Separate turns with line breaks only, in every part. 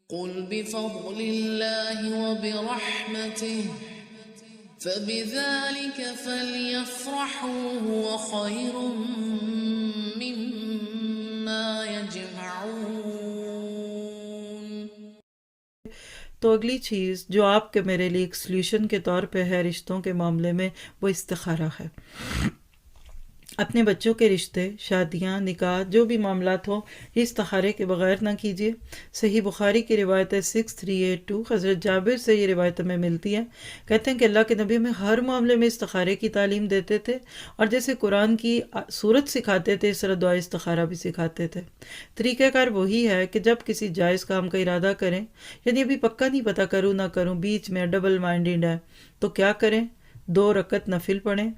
قل بفضل الله وبرحمته فبذلك فليفرحوا هو خير مما يجمعون۔
تو اگلی چیز جو آپ کے میرے لیے ایک سلیوشن کے طور پہ ہے رشتوں کے معاملے میں، وہ استخارہ ہے۔ اپنے بچوں کے رشتے، شادیاں، نکاح، جو بھی معاملات ہوں، یہ استخارے کے بغیر نہ کیجیے۔ صحیح بخاری کی روایت ہے 6382، حضرت جابر سے یہ روایت ہمیں ملتی ہے، کہتے ہیں کہ اللہ کے نبی ہمیں ہر معاملے میں استخارے کی تعلیم دیتے تھے، اور جیسے قرآن کی صورت سکھاتے تھے اس طرح دعائے استخارہ بھی سکھاتے تھے۔ طریقہ کار وہی ہے کہ جب کسی جائز کام کا ارادہ کریں، یعنی ابھی پکا نہیں پتا کروں نہ کروں، بیچ میں ڈبل مائنڈڈ ہے، تو کیا کریں؟ 2 رکعت نفل پڑھیں۔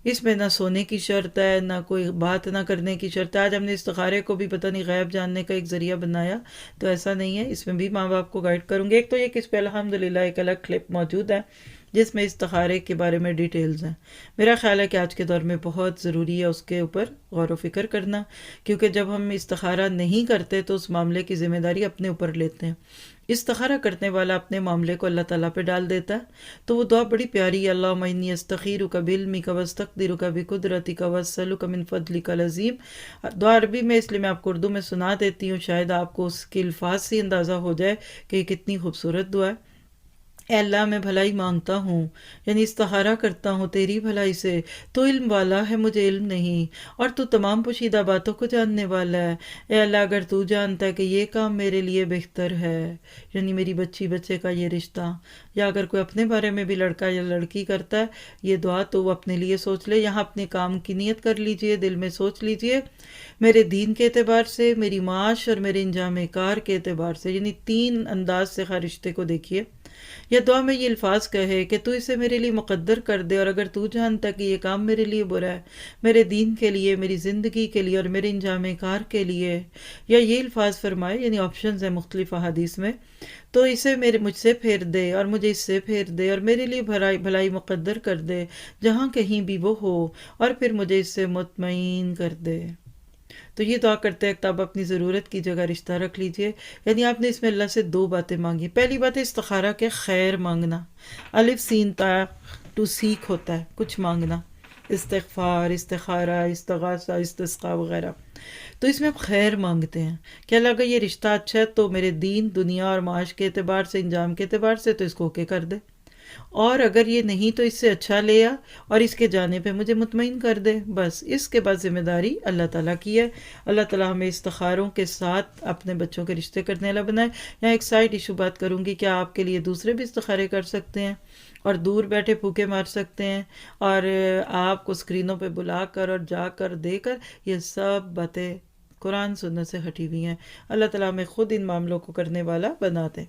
اس میں نہ سونے کی شرط ہے، نہ کوئی بات نہ کرنے کی شرط ہے۔ آج ہم نے استخارے کو بھی پتہ نہیں غیب جاننے کا ایک ذریعہ بنایا، تو ایسا نہیں ہے، اس میں بھی ماں باپ کو گائیڈ کروں گے۔ ایک تو یہ کہ اس پہ الحمدللہ ایک الگ کلپ موجود ہے جس میں استخارے کے بارے میں ڈیٹیلز ہیں۔ میرا خیال ہے کہ آج کے دور میں بہت ضروری ہے اس کے اوپر غور و فکر کرنا، کیونکہ جب ہم استخارہ نہیں کرتے تو اس معاملے کی ذمہ داری اپنے اوپر لیتے ہیں۔ استخارہ کرنے والا اپنے معاملے کو اللہ تعالیٰ پہ ڈال دیتا ہے، تو وہ دعا بڑی پیاری ہے، اللہم انی استخیرک بعلمک واستقدرک بقدرتک واسألک من فضلک العظیم۔ دعا عربی میں اس لیے میں آپ کو اردو میں سنا دیتی ہوں، شاید آپ کو اس کے الفاظ سے اندازہ ہو جائے کہ یہ کتنی خوبصورت دعا ہے۔ اے اللہ، میں بھلائی مانگتا ہوں، یعنی استخارہ کرتا ہوں تیری بھلائی سے، تو علم والا ہے، مجھے علم نہیں، اور تو تمام پوشیدہ باتوں کو جاننے والا ہے۔ اے اللہ، اگر تو جانتا ہے کہ یہ کام میرے لیے بہتر ہے، یعنی میری بچی بچے کا یہ رشتہ، یا اگر کوئی اپنے بارے میں بھی لڑکا یا لڑکی کرتا ہے یہ دعا، تو وہ اپنے لیے سوچ لے، یہاں اپنے کام کی نیت کر لیجئے، دل میں سوچ لیجئے، میرے دین کے اعتبار سے، میری معاش اور میرے انجام کار کے اعتبار سے، یعنی 3 انداز سے ہر رشتے کو دیکھیے۔ یا دعا میں یہ الفاظ کہے کہ تو اسے میرے لیے مقدر کر دے، اور اگر تو جانتا کہ یہ کام میرے لیے برا ہے، میرے دین کے لیے، میری زندگی کے لیے اور میرے انجام کار کے لیے، یا یہ الفاظ فرمائے، یعنی آپشنز ہیں مختلف احادیث میں، تو اسے مجھ سے پھیر دے اور مجھے اس سے پھیر دے، اور میرے لیے بھلائی مقدر کر دے جہاں کہیں بھی وہ ہو، اور پھر مجھے اس سے مطمئن کر دے۔ تو یہ دعا کرتے ہیں کہ آپ اپنی ضرورت کی جگہ رشتہ رکھ لیجئے، یعنی آپ نے اس میں اللہ سے 2 باتیں مانگی۔ پہلی بات ہے استخارہ کے خیر مانگنا، الف سین تا ٹو سیکھ ہوتا ہے کچھ مانگنا، استغفار، استخارہ، استغاثہ، استسقاء وغیرہ، تو اس میں آپ خیر مانگتے ہیں کہ اللہ اگر یہ رشتہ اچھا ہے تو میرے دین، دنیا اور معاش کے اعتبار سے، انجام کے اعتبار سے تو اس کو اوکے کر دے، اور اگر یہ نہیں تو اس سے اچھا لے آ اور اس کے جانے پہ مجھے مطمئن کر دے۔ بس اس کے بعد ذمہ داری اللہ تعالیٰ کی ہے۔ اللہ تعالیٰ ہمیں استخاروں کے ساتھ اپنے بچوں کے رشتے کرنے والا بنائے۔ یہاں ایک سائڈ ایشو بات کروں گی، کیا آپ کے لیے دوسرے بھی استخارے کر سکتے ہیں اور دور بیٹھے پھوکے مار سکتے ہیں، اور آپ کو اسکرینوں پہ بلا کر اور جا کر دے کر، یہ سب باتیں قرآن سنت سے ہٹی ہوئی ہیں۔ اللہ تعالیٰ ہمیں خود ان معاملوں کو کرنے والا بنا دے۔